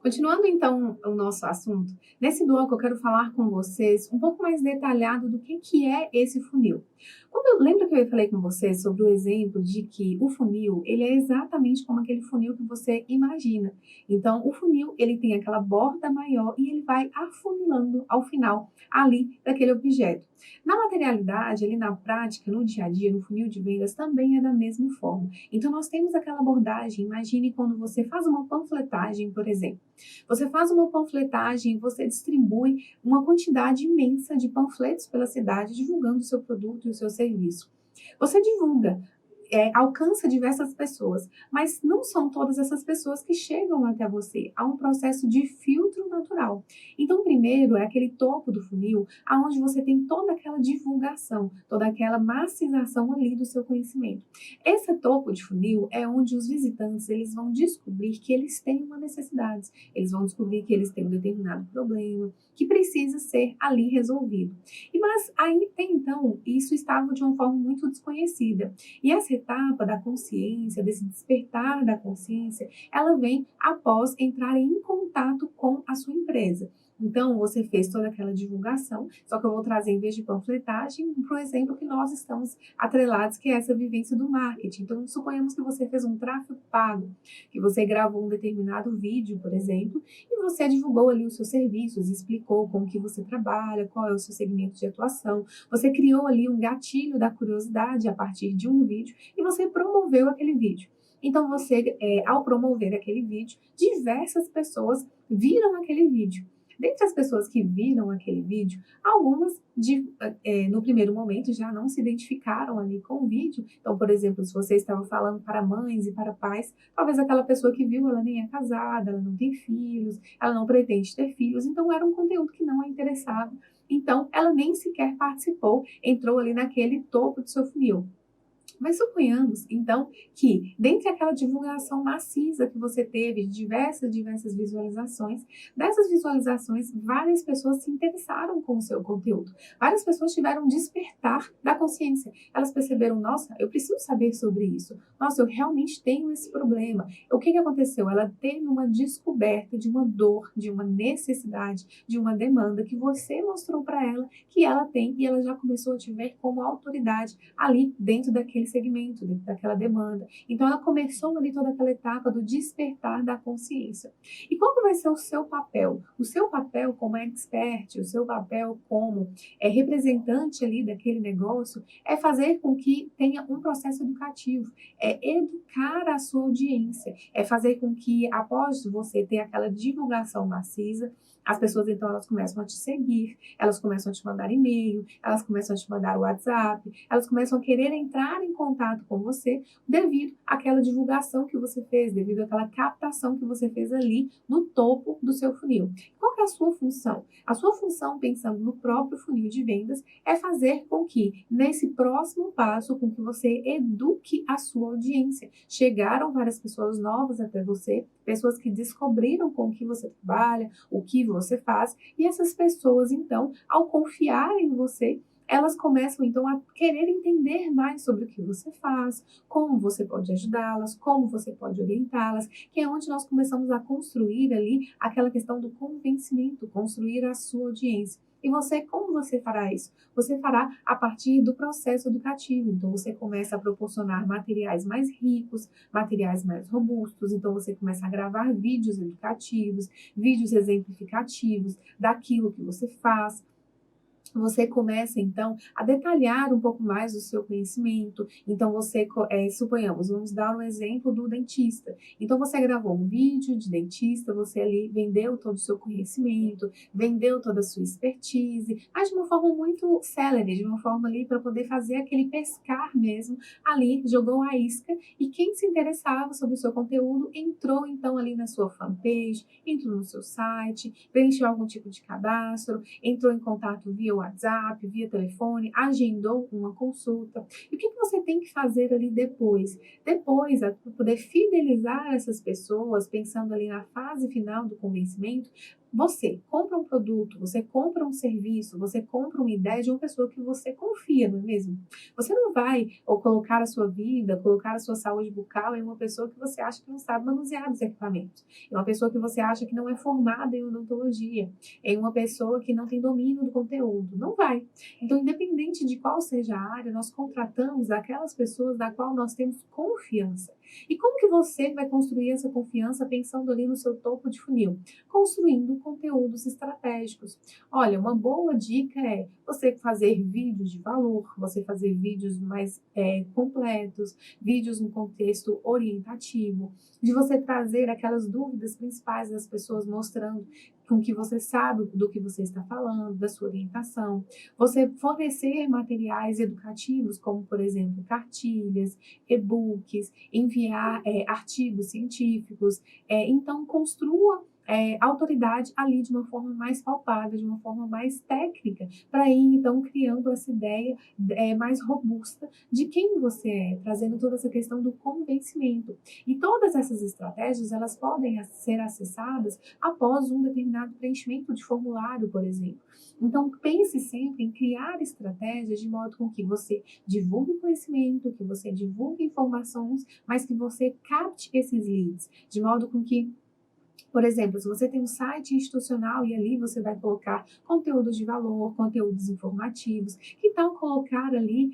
Continuando então o nosso assunto, nesse bloco eu quero falar com vocês um pouco mais detalhado do que é esse funil. Lembra que eu falei com vocês sobre o exemplo de que o funil, ele é exatamente como aquele funil que você imagina. Então, o funil, ele tem aquela borda maior e ele vai afunilando ao final ali daquele objeto. Na materialidade, ali na prática, no dia a dia, no funil de vendas, também é da mesma forma. Então, nós temos aquela abordagem, imagine quando você faz uma panfletagem, por exemplo. Você faz uma panfletagem, você distribui uma quantidade imensa de panfletos pela cidade, divulgando o seu produto e o seu serviço. Você divulga, alcança diversas pessoas, mas não são todas essas pessoas que chegam até você. Há um processo de filtro natural. Então, primeiro é aquele topo do funil, aonde você tem toda aquela divulgação, toda aquela massificação ali do seu conhecimento. Esse topo de funil é onde os visitantes eles vão descobrir que eles têm uma necessidade, eles vão descobrir que eles têm um determinado problema que precisa ser ali resolvido. Mas aí, até então, isso estava de uma forma muito desconhecida. E essa etapa da consciência, desse despertar da consciência, ela vem após entrar em contato com a sua empresa. Então, você fez toda aquela divulgação, só que eu vou trazer, em vez de panfletagem, para o exemplo que nós estamos atrelados, que é essa vivência do marketing. Então, suponhamos que você fez um tráfego pago, que você gravou um determinado vídeo, por exemplo, e você divulgou ali os seus serviços, explicou com que você trabalha, qual é o seu segmento de atuação, você criou ali um gatilho da curiosidade a partir de um vídeo e você promoveu aquele vídeo. Então, você, ao promover aquele vídeo, diversas pessoas viram aquele vídeo. Dentre as pessoas que viram aquele vídeo, algumas no primeiro momento já não se identificaram ali com o vídeo. Então, por exemplo, se você estava falando para mães e para pais, talvez aquela pessoa que viu, ela nem é casada, ela não tem filhos, ela não pretende ter filhos, então era um conteúdo que não a interessava. Então, ela nem sequer participou, entrou ali naquele topo do seu funil. Mas suponhamos, então, que dentre aquela divulgação maciça que você teve, de diversas visualizações, dessas visualizações, várias pessoas se interessaram com o seu conteúdo. Várias pessoas tiveram um despertar da consciência. Elas perceberam, nossa, eu preciso saber sobre isso. Nossa, eu realmente tenho esse problema. O que aconteceu? Ela teve uma descoberta de uma dor, de uma necessidade, de uma demanda que você mostrou para ela que ela tem e ela já começou a te ver como autoridade ali dentro daquele segmento, dentro daquela demanda. Então, ela começou ali toda aquela etapa do despertar da consciência. E qual que vai ser o seu papel? O seu papel como expert, o seu papel como representante ali daquele negócio é fazer com que tenha um processo educativo, é educar a sua audiência, é fazer com que após você ter aquela divulgação maciça, as pessoas então elas começam a te seguir, elas começam a te mandar e-mail, elas começam a te mandar WhatsApp, elas começam a querer entrar em contato com você devido àquela divulgação que você fez, devido àquela captação que você fez ali no topo do seu funil. Qual que é a sua função? A sua função, pensando no próprio funil de vendas, é fazer com que, nesse próximo passo, com que você eduque a sua audiência. Chegaram várias pessoas novas até você, pessoas que descobriram com o que você trabalha, o que você faz, e essas pessoas, então, ao confiar em você, elas começam então a querer entender mais sobre o que você faz, como você pode ajudá-las, como você pode orientá-las, que é onde nós começamos a construir ali aquela questão do convencimento, construir a sua audiência. E você, como você fará isso? Você fará a partir do processo educativo. Então, você começa a proporcionar materiais mais ricos, materiais mais robustos. Então, você começa a gravar vídeos educativos, vídeos exemplificativos daquilo que você faz. Você começa, então, a detalhar um pouco mais o seu conhecimento. Então, você, suponhamos, vamos dar um exemplo do dentista. Então, você gravou um vídeo de dentista, você ali vendeu todo o seu conhecimento, vendeu toda a sua expertise, mas de uma forma muito célere, de uma forma ali para poder fazer aquele pescar mesmo, ali, jogou a isca, e quem se interessava sobre o seu conteúdo entrou, então, ali na sua fanpage, entrou no seu site, preencheu algum tipo de cadastro, entrou em contato via WhatsApp, via telefone, agendou uma consulta. E o que você tem que fazer ali depois? Depois, para poder fidelizar essas pessoas, pensando ali na fase final do convencimento, você compra um produto, você compra um serviço, você compra uma ideia de uma pessoa que você confia, não é mesmo? Você não vai ou colocar a sua vida, colocar a sua saúde bucal em uma pessoa que você acha que não sabe manusear os equipamentos, em uma pessoa que você acha que não é formada em odontologia, em uma pessoa que não tem domínio do conteúdo. Não vai. Então, independente de qual seja a área, nós contratamos aquelas pessoas da qual nós temos confiança. E como que você vai construir essa confiança pensando ali no seu topo de funil? Construindo conteúdos estratégicos. Olha, uma boa dica é você fazer vídeos de valor, você fazer vídeos mais completos, vídeos no contexto orientativo, de você trazer aquelas dúvidas principais das pessoas, mostrando com que você sabe do que você está falando, da sua orientação. Você fornecer materiais educativos, como, por exemplo, cartilhas, e-books, enviar artigos científicos. Então, construa autoridade ali de uma forma mais palpável, de uma forma mais técnica, para ir então criando essa ideia mais robusta de quem você é, trazendo toda essa questão do convencimento. E todas essas estratégias, elas podem ser acessadas após um determinado preenchimento de formulário, por exemplo. Então, pense sempre em criar estratégias de modo com que você divulgue conhecimento, que você divulgue informações, mas que você capte esses leads, de modo com que, por exemplo, se você tem um site institucional e ali você vai colocar conteúdos de valor, conteúdos informativos, que tal colocar ali,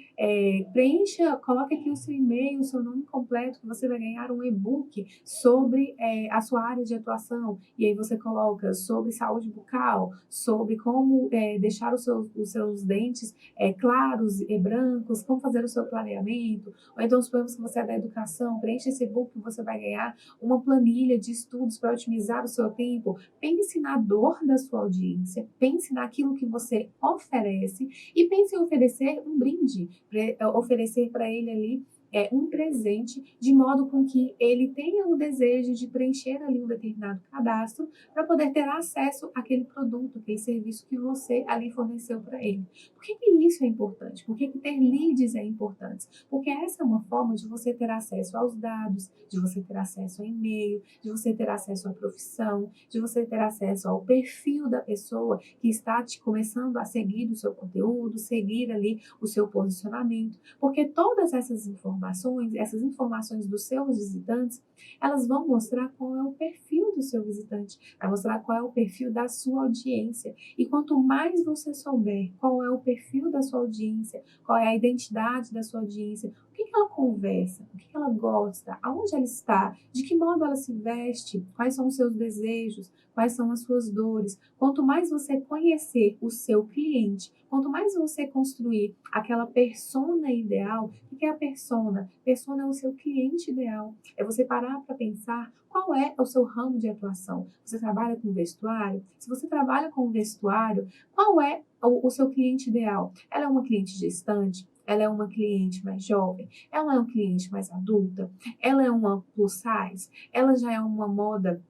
preencha, coloque aqui o seu e-mail, o seu nome completo, que você vai ganhar um e-book sobre a sua área de atuação, e aí você coloca sobre saúde bucal, sobre como deixar os seus dentes claros e brancos, como fazer o seu planeamento, ou então suponhamos que você é da educação, preencha esse e-book que você vai ganhar uma planilha de estudos para otimizar o seu tempo. Pense na dor da sua audiência, pense naquilo que você oferece e pense em oferecer um brinde, oferecer para ele ali um presente, de modo com que ele tenha o desejo de preencher ali um determinado cadastro para poder ter acesso àquele produto, aquele serviço que você ali forneceu para ele. Por que isso é importante? Por que ter leads é importante? Porque essa é uma forma de você ter acesso aos dados, de você ter acesso ao e-mail, de você ter acesso à profissão, de você ter acesso ao perfil da pessoa que está te começando a seguir o seu conteúdo, seguir ali o seu posicionamento, porque todas essas informações dos seus visitantes, elas vão mostrar qual é o perfil do seu visitante, vai mostrar qual é o perfil da sua audiência. E quanto mais você souber qual é o perfil da sua audiência, qual é a identidade da sua audiência, o que ela conversa, o que ela gosta, aonde ela está, de que modo ela se veste, quais são os seus desejos, quais são as suas dores. Quanto mais você conhecer o seu cliente, quanto mais você construir aquela persona ideal, o que é a persona? Persona é o seu cliente ideal. É você parar para pensar qual é o seu ramo de atuação. Você trabalha com vestuário? Se você trabalha com vestuário, qual é o seu cliente ideal? Ela é uma cliente gestante? Ela é uma cliente mais jovem? Ela é um cliente mais adulta? Ela é uma plus size? Ela já é uma moda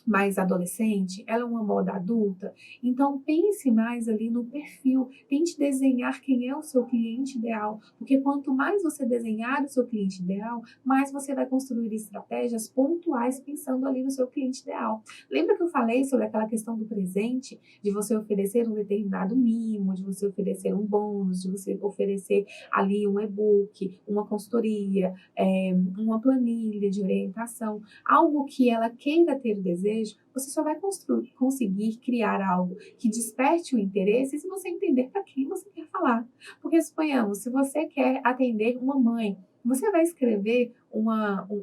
mais adolescente, ela é uma moda adulta, então pense mais ali no perfil, tente desenhar quem é o seu cliente ideal, porque quanto mais você desenhar o seu cliente ideal, mais você vai construir estratégias pontuais pensando ali no seu cliente ideal. Lembra que eu falei sobre aquela questão do presente, de você oferecer um determinado mimo, de você oferecer um bônus, de você oferecer ali um e-book, uma consultoria, uma planilha de orientação, algo que ela queira ter desejo, você só vai conseguir criar algo que desperte o interesse se você entender para quem você quer falar. Porque suponhamos, se você quer atender uma mãe, você vai escrever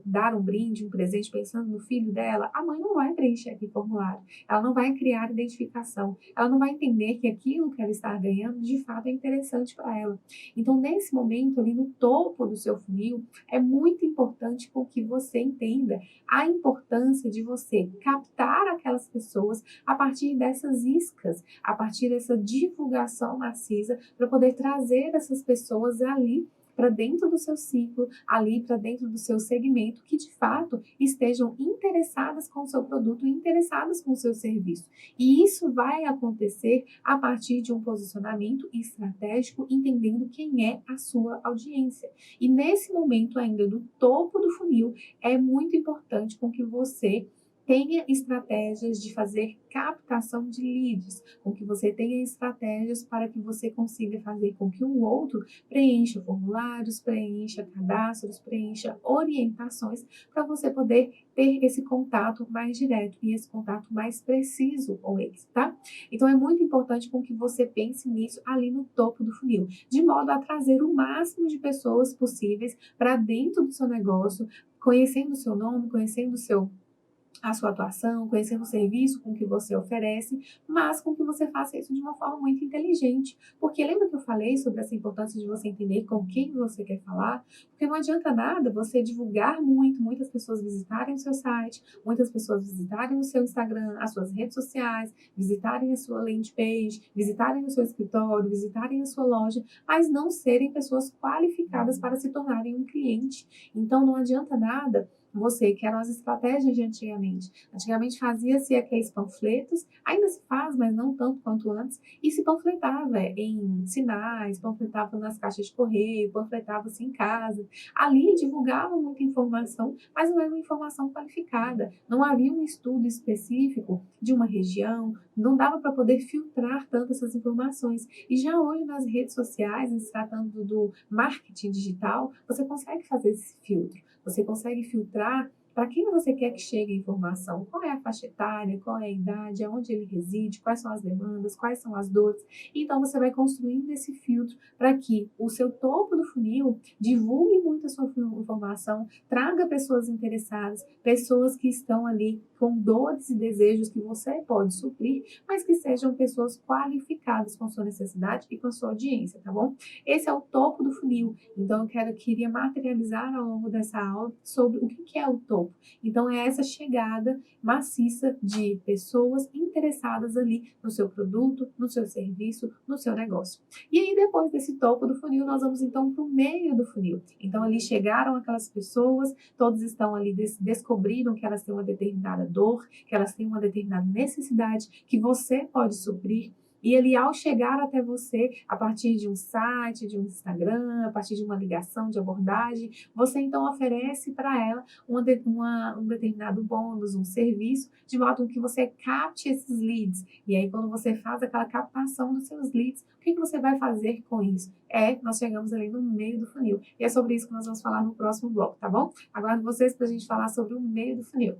dar um brinde, um presente pensando no filho dela, a mãe não vai preencher aquele formulário, ela não vai criar identificação, ela não vai entender que aquilo que ela está ganhando de fato é interessante para ela. Então, nesse momento, ali no topo do seu funil, é muito importante com que você entenda a importância de você captar aquelas pessoas a partir dessas iscas, a partir dessa divulgação maciça, para poder trazer essas pessoas ali para dentro do seu ciclo, ali para dentro do seu segmento, que de fato estejam interessadas com o seu produto, interessadas com o seu serviço. E isso vai acontecer a partir de um posicionamento estratégico, entendendo quem é a sua audiência. E nesse momento ainda do topo do funil, é muito importante com que você Tenha estratégias de fazer captação de leads, com que você tenha estratégias para que você consiga fazer com que o outro preencha formulários, preencha cadastros, preencha orientações, para você poder ter esse contato mais direto e esse contato mais preciso com eles, tá? Então é muito importante com que você pense nisso ali no topo do funil, de modo a trazer o máximo de pessoas possíveis para dentro do seu negócio, conhecendo o seu nome, conhecendo a sua atuação, conhecendo o serviço com que você oferece, mas com que você faça isso de uma forma muito inteligente. Porque lembra que eu falei sobre essa importância de você entender com quem você quer falar? Porque não adianta nada você divulgar muito, muitas pessoas visitarem o seu site, muitas pessoas visitarem o seu Instagram, as suas redes sociais, visitarem a sua landing page, visitarem o seu escritório, visitarem a sua loja, mas não serem pessoas qualificadas para se tornarem um cliente. Então não adianta nada você, que eram as estratégias de antigamente. Antigamente fazia-se aqueles panfletos, ainda se faz, mas não tanto quanto antes, e se panfletava em sinais, panfletava nas caixas de correio, panfletava-se em casa. Ali divulgava muita informação, mas não era uma informação qualificada. Não havia um estudo específico de uma região, não dava para poder filtrar tanto essas informações. E já hoje nas redes sociais, se tratando do marketing digital, você consegue fazer esse filtro. Você consegue filtrar para quem você quer que chegue a informação, qual é a faixa etária, qual é a idade, aonde ele reside, quais são as demandas, quais são as dores. Então, você vai construindo esse filtro para que o seu topo do funil divulgue muito a sua informação, traga pessoas interessadas, pessoas que estão ali com dores e desejos que você pode suprir, mas que sejam pessoas qualificadas com sua necessidade e com sua audiência, tá bom? Esse é o topo do funil. Então, queria materializar ao longo dessa aula sobre o que é o topo. Então, é essa chegada maciça de pessoas interessadas ali no seu produto, no seu serviço, no seu negócio. E aí, depois desse topo do funil, nós vamos então para o meio do funil. Então, ali chegaram aquelas pessoas, todos estão ali, descobriram que elas têm uma determinada dor, que elas têm uma determinada necessidade que você pode suprir. E ele, ao chegar até você, a partir de um site, de um Instagram, a partir de uma ligação de abordagem, você então oferece para ela um determinado bônus, um serviço, de modo que você capte esses leads. E aí, quando você faz aquela captação dos seus leads, o que você vai fazer com isso? Nós chegamos ali no meio do funil. E é sobre isso que nós vamos falar no próximo bloco, tá bom? Aguardo vocês para a gente falar sobre o meio do funil.